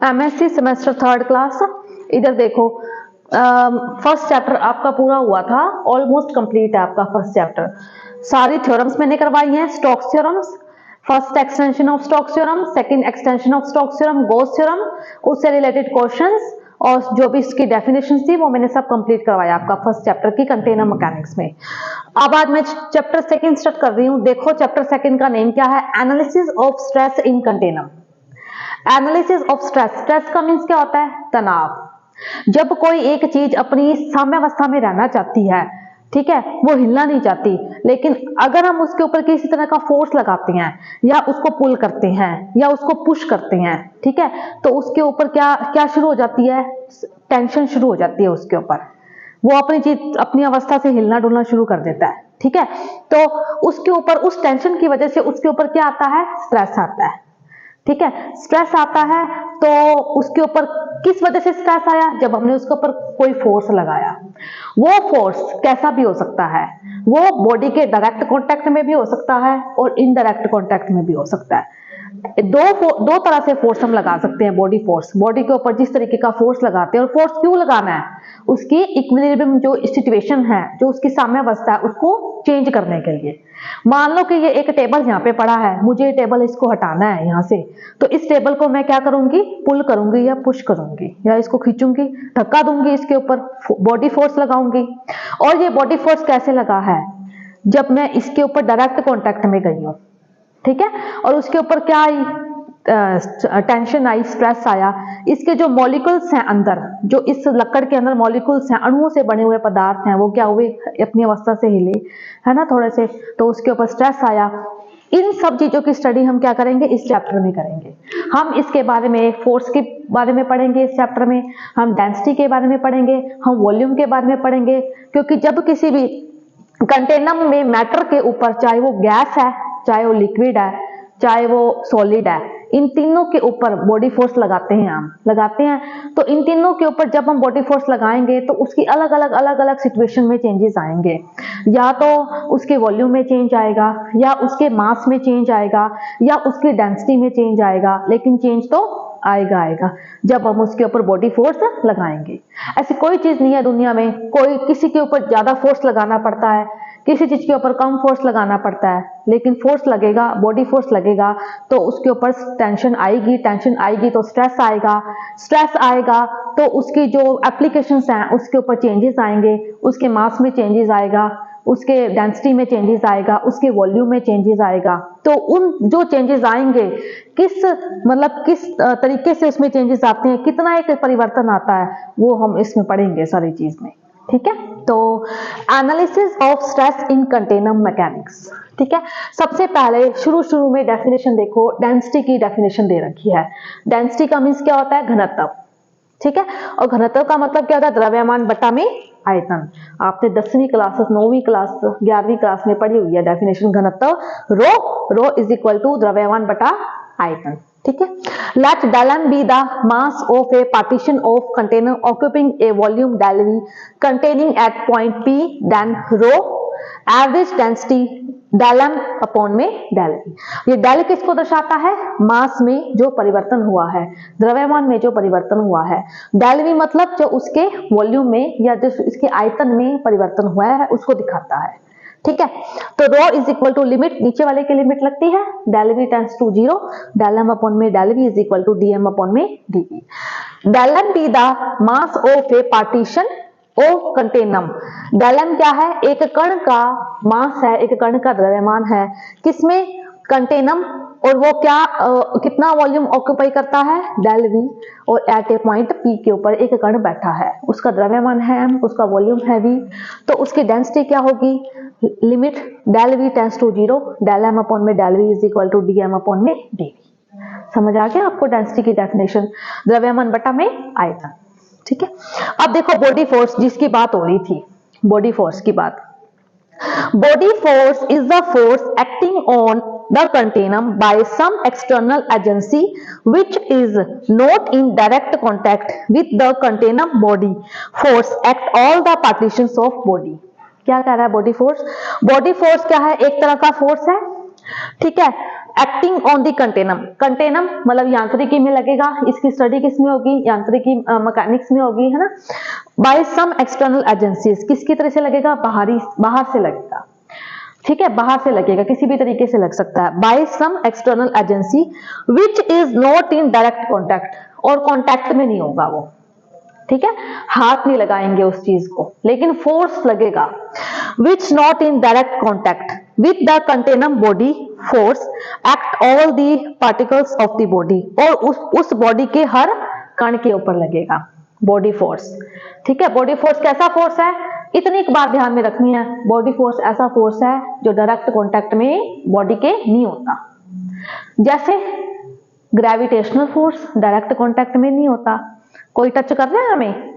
MSc semester 3rd class. इधर देखो, first chapter आपका पूरा हुआ था, ऑलमोस्ट कंप्लीट है आपका फर्स्ट चैप्टर। सारी थ्योरम्स मैंने करवाई हैं, Stokes theorems, first extension of Stokes theorem, second extension of Stokes theorem, Gauss theorem, उससे रिलेटेड क्वेश्चंस और जो भी इसकी डेफिनेशन थी वो मैंने सब कंप्लीट करवाया आपका फर्स्ट चैप्टर की कंटेनर मैकेनिक्स में। अब आज मैं चैप्टर सेकंड स्टार्ट कर रही हूँ। देखो चैप्टर सेकंड का नेम क्या है, analysis of stress in container. Analysis of stress, stress का मीन्स क्या होता है, तनाव। जब कोई एक चीज अपनी साम्यावस्था में रहना चाहती है, ठीक है, वो हिलना नहीं चाहती, लेकिन अगर हम उसके ऊपर किसी तरह का फोर्स लगाते हैं या उसको पुल करते हैं या उसको पुश करते हैं, ठीक है, तो उसके ऊपर क्या क्या शुरू हो जाती है, टेंशन शुरू हो जाती है उसके ऊपर। वो अपनी चीज अपनी अवस्था से हिलना डुलना शुरू कर देता है, ठीक है। तो उसके ऊपर उस टेंशन की वजह से उसके ऊपर क्या आता है, स्ट्रेस आता है, ठीक है। स्ट्रेस आता है तो उसके ऊपर किस वजह से स्ट्रेस आया, जब हमने उसके ऊपर कोई फोर्स लगाया। वो फोर्स कैसा भी हो सकता है, वो बॉडी के डायरेक्ट कांटेक्ट में भी हो सकता है और इनडायरेक्ट कांटेक्ट में भी हो सकता है। दो तरह से फोर्स हम लगा सकते हैं। बॉडी फोर्स, बॉडी के ऊपर जिस तरीके का फोर्स लगाते हैं, और फोर्स क्यों लगाना है, उसकी इक्विलिब्रियम जो सिचुएशन है, जो उसकी साम्यावस्था है, उसको चेंज करने के लिए। मान लो कि ये एक टेबल यहाँ पे पड़ा है, मुझे ये टेबल इसको हटाना है यहाँ से, तो इस टेबल को मैं क्या करूंगी, पुल करूंगी या पुश करूंगी या इसको खींचूंगी, धक्का दूंगी, इसके ऊपर बॉडी फोर्स लगाऊंगी। और ये बॉडी फोर्स कैसे लगा है, जब मैं इसके ऊपर डायरेक्ट कॉन्टेक्ट में गई हूँ, ठीक है, और उसके ऊपर क्या आई, टेंशन आई, स्ट्रेस आया। इसके जो मॉलिक्यूल्स हैं अंदर, जो इस लकड़ के अंदर मॉलिक्यूल्स हैं, अणुओं से बने हुए पदार्थ हैं, वो क्या हुए, अपनी अवस्था से हिले, है ना, थोड़े से, तो उसके ऊपर स्ट्रेस आया। इन सब चीजों की स्टडी हम क्या करेंगे, इस चैप्टर में करेंगे। हम इसके बारे में फोर्स के बारे में पढ़ेंगे, इस चैप्टर में हम डेंसिटी के बारे में पढ़ेंगे, हम वॉल्यूम के बारे में पढ़ेंगे। क्योंकि जब किसी भी कंटेनर में मैटर के ऊपर, चाहे वो गैस है, चाहे वो लिक्विड है, चाहे वो सॉलिड है, इन तीनों के ऊपर बॉडी फोर्स लगाते हैं, हम लगाते हैं। तो इन तीनों के ऊपर जब हम बॉडी फोर्स लगाएंगे तो उसकी अलग अलग सिचुएशन में चेंजेस आएंगे। या तो उसके वॉल्यूम में चेंज आएगा, या उसके मास में चेंज आएगा, या उसकी डेंसिटी में चेंज आएगा, लेकिन चेंज तो आएगा जब हम उसके ऊपर बॉडी फोर्स लगाएंगे। ऐसी कोई चीज नहीं है दुनिया में, कोई किसी के ऊपर ज्यादा फोर्स लगाना पड़ता है, किसी चीज के ऊपर कम फोर्स लगाना पड़ता है, लेकिन फोर्स लगेगा, बॉडी फोर्स लगेगा तो उसके ऊपर टेंशन आएगी तो स्ट्रेस आएगा तो उसकी जो एप्लीकेशंस हैं उसके ऊपर चेंजेस आएंगे, उसके मास में चेंजेस आएगा, उसके डेंसिटी में चेंजेस आएगा, उसके वॉल्यूम में चेंजेस आएगा। तो उन जो चेंजेस आएंगे, किस तरीके से उसमें चेंजेस आते हैं, कितना एक परिवर्तन आता है, वो हम इसमें पढ़ेंगे सारी चीज में, ठीक है। तो analysis of stress in container mechanics, ठीक है। सबसे पहले शुरू में डेफिनेशन देखो, डेंसिटी की डेफिनेशन दे रखी है। डेंसिटी का मीन्स क्या होता है, घनत्व, ठीक है। और घनत्व का मतलब क्या होता है, द्रव्यमान बटा में आयतन। आपने 10वीं क्लास, 9वीं क्लास, 11वीं क्लास में पढ़ी हुई है डेफिनेशन घनत्व, रो इज इक्वल टू द्रव्यमान बटा आयतन, ठीक है। Let del m be the mass of a partition of container occupying a volume del v containing at point P, then rho average density del m upon में del v। ये del किसको दर्शाता है, मास में जो परिवर्तन हुआ है, द्रव्यमान में जो परिवर्तन हुआ है। del v मतलब जो उसके वॉल्यूम में या जो इसके आयतन में परिवर्तन हुआ है उसको दिखाता है, ठीक है। तो rho is equal to limit, नीचे वाले की लिमिट लगती है, del v tends to 0, del m upon में del v is equal to dm upon में dv। del m be the mass of a partition of container। del m क्या है, एक कण का मास है, एक कण का द्रव्यमान है, किसमें, कंटेनर, और वो क्या कितना वॉल्यूम ऑक्यूपाई करता है, del v, और एट ए पॉइंट P के ऊपर एक कण बैठा है, उसका द्रव्यमान है m, उसका वॉल्यूम है v, तो उसकी डेंसिटी क्या होगी, limit del v tends to 0, del m upon में del v is equal to dm upon में dv। समझ आ गया आपको डेंसिटी की डेफिनेशन, द्रव्यमान बटा में आयतन, ठीक है। अब देखो बॉडी फोर्स जिसकी बात हो रही थी, बॉडी फोर्स की बात। Body force is the force acting on the container by some external agency which is not in direct contact with the container body। force act all the partitions of body। क्या कह रहा है body force, body force क्या है, एक तरह का force है ठीक है। एक्टिंग ऑन द कंटेनम, कंटेनम मतलब यांत्रिकी में लगेगा, इसकी स्टडी किस में होगी, यांत्रिकी मैकेनिक्स में होगी, है ना। बाय सम एक्सटर्नल एजेंसीज, किसकी तरह से लगेगा, बाहर से लगेगा, ठीक है, बाहर से लगेगा, किसी भी तरीके से लग सकता है। By some external agency which is not in direct contact, और कॉन्टैक्ट में नहीं होगा वो, ठीक है, हाथ नहीं लगाएंगे उस चीज को, लेकिन फोर्स लगेगा। Which not in direct contact with the continuum body force act all the particles of the body, और उस बॉडी के हर कण के ऊपर लगेगा बॉडी फोर्स, ठीक है। बॉडी फोर्स कैसा फोर्स है, इतनी एक बात ध्यान में रखनी है, बॉडी फोर्स ऐसा फोर्स है जो डायरेक्ट कांटेक्ट में बॉडी के नहीं होता। जैसे ग्रेविटेशनल फोर्स डायरेक्ट कांटेक्ट में नहीं होता, कोई टच कर रहा है हमें,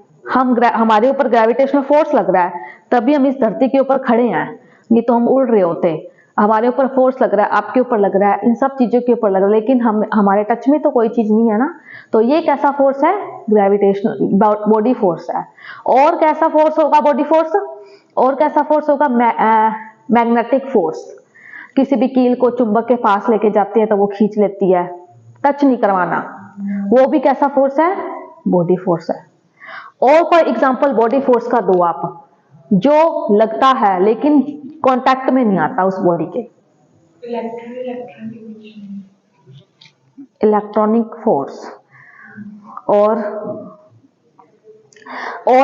हमारे ऊपर ग्रेविटेशनल फोर्स लग रहा है तभी हम इस धरती के ऊपर खड़े हैं, नहीं तो हम उड़ रहे होते। हमारे ऊपर फोर्स लग रहा है, आपके ऊपर लग रहा है, इन सब चीजों के ऊपर लग रहा है, लेकिन हमारे टच में तो कोई चीज नहीं है ना। तो ये कैसा फोर्स है, ग्रेविटेशनल बॉडी फोर्स है। और कैसा फोर्स होगा बॉडी फोर्स, और कैसा फोर्स होगा, मैग्नेटिक फोर्स, किसी भी कील को चुंबक के पास लेके जाती है तो वो खींच लेती है, टच नहीं करवाना, वो भी कैसा फोर्स है, बॉडी फोर्स है। और कोई एग्जांपल बॉडी फोर्स का दो आप, जो लगता है लेकिन कांटेक्ट में नहीं आता उस बॉडी के। Electronic force. और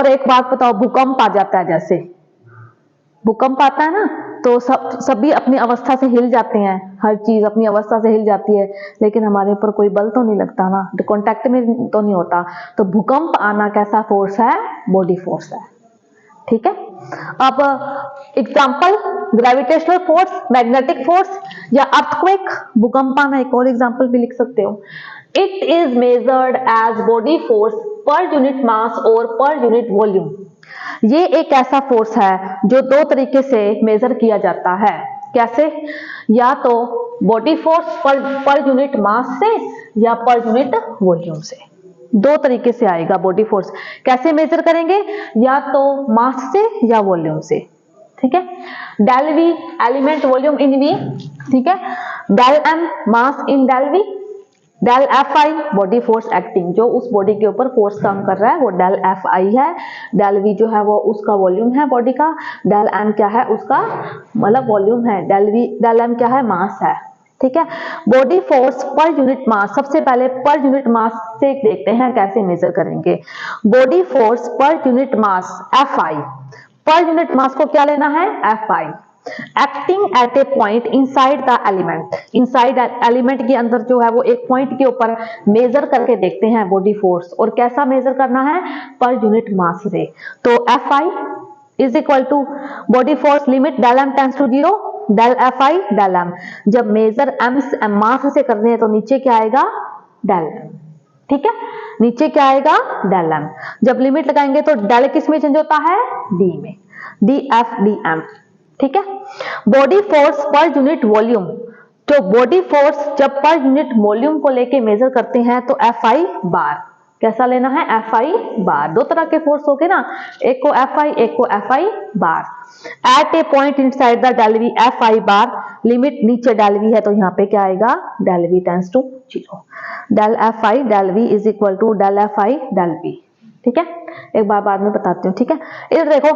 एक बात बताओ, भूकंप आ जाता है, जैसे भूकंप आता है ना तो सभी अपनी अवस्था से हिल जाते हैं, हर चीज अपनी अवस्था से हिल जाती है, लेकिन हमारे ऊपर कोई बल तो नहीं लगता ना, कांटेक्ट में तो नहीं होता। तो भूकंप आना कैसा फोर्स है, बॉडी फोर्स है, ठीक है। अब example gravitational force, magnetic force या अर्थक्वेक, भूकंप आना एक और एग्जांपल भी लिख सकते हो। It is measured as body force per unit mass और पर यूनिट वॉल्यूम। ये एक ऐसा फोर्स है जो दो तरीके से मेजर किया जाता है। कैसे, या तो body force per unit mass से या पर यूनिट वॉल्यूम से, दो तरीके से आएगा बॉडी फोर्स। कैसे मेजर करेंगे, या तो मास से या वॉल्यूम से, ठीक है। Del v element volume in v, ठीक है। Del m mass in del v, del F i body force acting, जो उस बॉडी के ऊपर फोर्स काम कर रहा है वो डेल एफ आई है। डेल वी जो है वो उसका वॉल्यूम है बॉडी का, डेल एम क्या है, उसका मतलब वॉल्यूम है, डेल एम क्या है, मास है, ठीक है। बॉडी फोर्स पर यूनिट मास, सबसे पहले पर यूनिट मास से देखते हैं कैसे मेजर करेंगे। Body force per unit mass F I, पर यूनिट मास को क्या लेना है, F I. Acting at a point inside the element, inside element के अंदर जो है वो एक पॉइंट के ऊपर मेजर करके देखते हैं बॉडी फोर्स, और कैसा मेजर करना है, पर यूनिट मास से। तो f I is equal to body force limit del m tends to 0, del F I del m. जब मेजर एम मास से करने हैं तो नीचे क्या आएगा, डेल एम, ठीक है, नीचे क्या आएगा, डेल एम। जब लिमिट लगाएंगे तो डेल किस में चेंज होता है, डी में, डी एफ डी एम, ठीक है। Body force per unit volume, तो बॉडी फोर्स जब पर यूनिट वॉल्यूम को लेके मेजर करते हैं तो एफ आई बार, कैसा लेना है, एफ आई बार। दो तरह के फोर्स हो गए ना, एक को एफ आई, एक को F I bar. At a point inside the del V F I bar, limit नीचे डेल वी है तो यहाँ पे क्या आएगा, del V tends to 0, del F I del V is equal to del F I del V, ठीक है। एक बार बाद में बताती हूँ, ठीक है। इधर देखो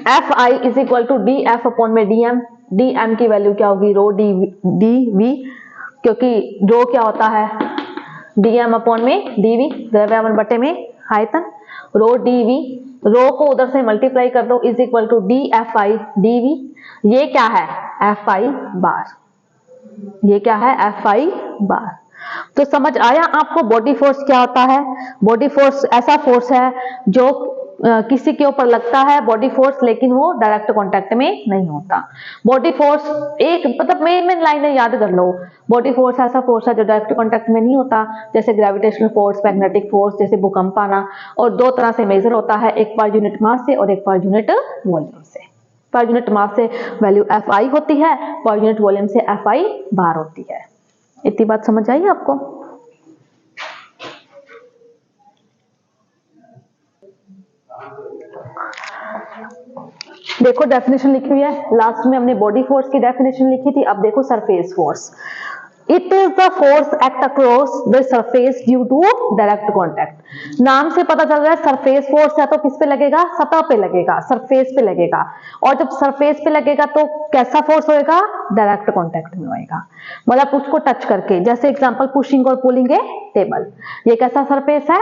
F I is equal to D F upon में डी एम, डी एम की वैल्यू क्या होगी, रो डी वी, क्योंकि रो क्या होता है, डी एम अपॉन में डी वी, द्रव्यमान बटे में आयतन, रो डी वी, रो को उधर से मल्टीप्लाई कर दो, is equal to D F I D V. ये क्या है, एफ आई बार, ये क्या है, एफ आई बार। तो समझ आया आपको बॉडी फोर्स क्या होता है। बॉडी फोर्स ऐसा फोर्स है जो किसी के ऊपर लगता है बॉडी फोर्स, लेकिन वो डायरेक्ट कांटेक्ट में नहीं होता। बॉडी फोर्स एक मतलब मेन लाइनें याद कर लो। बॉडी फोर्स ऐसा फोर्स है जो डायरेक्ट कांटेक्ट में नहीं होता, जैसे ग्रेविटेशनल फोर्स, मैग्नेटिक फोर्स, जैसे भूकंप आना, और दो तरह से मेजर होता है, एक पर यूनिट मास से और एक पर यूनिट वॉल्यूम से। पर यूनिट मास से वैल्यू एफ आई होती है, पर यूनिट वॉल्यूम से एफ आई बार होती है। इतनी बात समझ आई आपको। देखो डेफिनेशन लिखी हुई है, लास्ट में हमने बॉडी फोर्स की डेफिनेशन लिखी थी, अब देखो surface force. It is the force act across the surface due to direct contact. नाम से पता चल रहा है सरफेस फोर्स है तो किस पे लगेगा, सतह पे लगेगा, सरफेस पे लगेगा। और जब सरफेस पे लगेगा तो कैसा फोर्स होएगा, डायरेक्ट कॉन्टैक्ट में होएगा, मतलब उसको टच करके। जैसे एग्जांपल पुशिंग और पुलिंग ए टेबल, ये कैसा सरफेस है,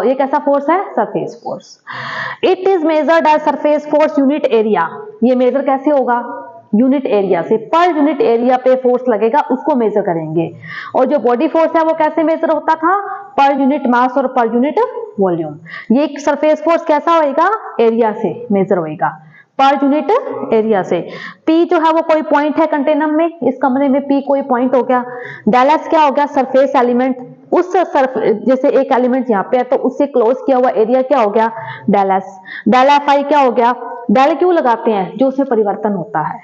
ये कैसा फोर्स है, surface force. It is measured as surface force unit area, ये मेजर कैसे होगा, यूनिट एरिया से, पर यूनिट एरिया पे फोर्स लगेगा उसको मेजर करेंगे। और जो बॉडी फोर्स है वो कैसे मेजर होता था, पर यूनिट मास और पर यूनिट वॉल्यूम। ये सेल्फ फोर्स कैसा होएगा, एरिया से मेजर होएगा, पर यूनिट एरिया से। P जो है वो कोई पॉइंट है कंटेनर में, इस कमरे में P कोई पॉइंट हो गया। डेल S क्या हो गया, सरफेस एलिमेंट, उस जैसे एक एलिमेंट यहाँ पे है तो उससे क्लोज किया हुआ एरिया क्या हो गया, डेल S। डेल Fi क्या हो गया, डेल क्यों लगाते हैं, जो उसमें परिवर्तन होता है,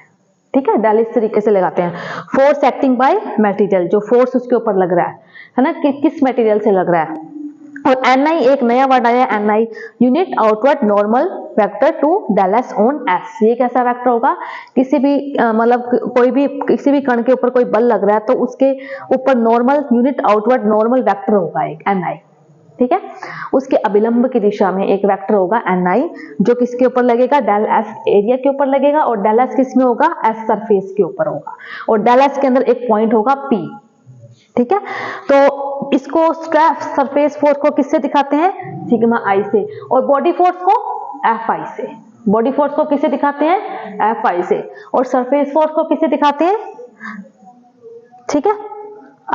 ठीक है, डेल इस तरीके से लगाते हैं। फोर्स एक्टिंग बाय मटेरियल, जो फोर्स उसके ऊपर लग रहा है ना, किस मटेरियल से लग रहा है। और Ni एक नया वर्ड आया, Ni unit outward normal vector to del S on S। ये कैसा वेक्टर होगा, किसी भी मतलब कोई भी किसी भी कण के ऊपर कोई बल लग रहा है तो उसके ऊपर normal unit outward normal vector होगा एक Ni, ठीक है। उसके अभिलंब की दिशा में एक वेक्टर होगा Ni, जो किसके ऊपर लगेगा, डेल S एरिया के ऊपर लगेगा, और डेल S किस में होगा, S सरफेस के ऊपर होगा, और डेल S के अंदर एक पॉइंट होगा P, ठीक है। तो इसको स्ट्रेस सरफेस फोर्स को किससे दिखाते हैं, सिग्मा I से, और बॉडी फोर्स को Fi से। बॉडी फोर्स को किससे दिखाते हैं, Fi से, और सरफेस फोर्स को किससे दिखाते हैं, ठीक है।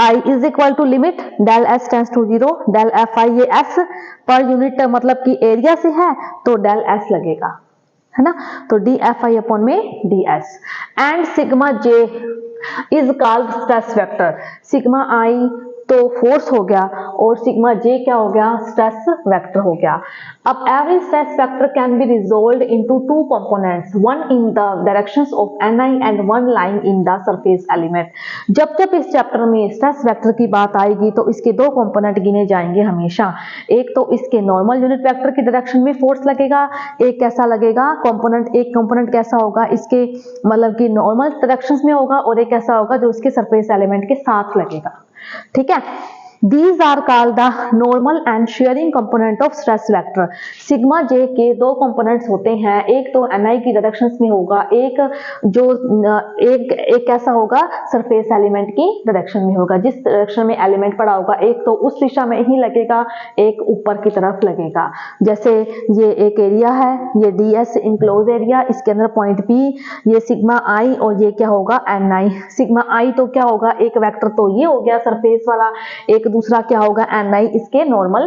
I is equal to limit del S tends to 0 del Fi, ये S पर यूनिट मतलब कि एरिया से है तो डेल S लगेगा, है ना। तो dFi अपॉन में ds। And sigma J is called stress vector. Sigma I तो फोर्स हो गया और सिग्मा J क्या हो गया, स्ट्रेस वेक्टर हो गया। अब every stress vector can be resolved into two components, one in the directions of Ni and one lying in the surface element. जब जब इस चैप्टर में स्ट्रेस वेक्टर की बात आएगी तो इसके दो कंपोनेंट गिने जाएंगे हमेशा। एक तो इसके नॉर्मल यूनिट वेक्टर की डायरेक्शन में फोर्स लगेगा, एक कैसा लगेगा कंपोनेंट, एक कंपोनेंट कैसा होगा इसके मतलब कि नॉर्मल डायरेक्शंस में होगा, और एक कैसा होगा जो उसके सरफेस एलिमेंट के साथ लगेगा, ठीक है। These are called the normal and shearing component of stress vector। Sigma J के दो कंपोनेंट्स होते हैं, एक तो Ni की डायरेक्शंस में होगा, एक जो एक कैसा होगा, सरफेस एलिमेंट की डायरेक्शन में होगा। जिस डायरेक्शन में एलिमेंट पड़ा होगा एक तो उस दिशा में ही लगेगा, एक ऊपर की तरफ लगेगा। जैसे ये एक एरिया है, ये ds इंक्लोज एरिया, इसके अंदर पॉइंट P, ये सिग्मा I और ये क्या होगा Ni। सिग्मा I तो क्या होगा, एक वेक्टर तो ये हो गया सरफेस वाला, एक दूसरा क्या होगा Ni, इसके नॉर्मल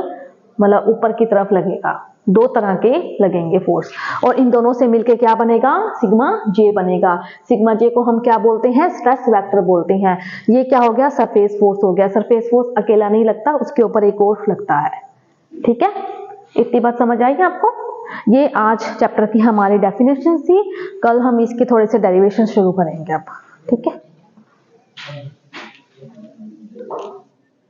मतलब ऊपर की तरफ लगेगा। दो तरह के लगेंगे फोर्स, और इन दोनों से मिलके क्या बनेगा, सिग्मा J बनेगा। सिग्मा J को हम क्या बोलते हैं, स्ट्रेस वेक्टर बोलते हैं। ये क्या हो गया, सरफेस फोर्स हो गया। सरफेस फोर्स अकेला नहीं लगता, उसके ऊपर एक और लगता है, ठीक है। इतनी बात समझ आएगी आपको। ये आज चैप्टर की हमारी डेफिनेशन थी, कल हम इसके थोड़े से डेरिवेशन शुरू करेंगे अब, ठीक है।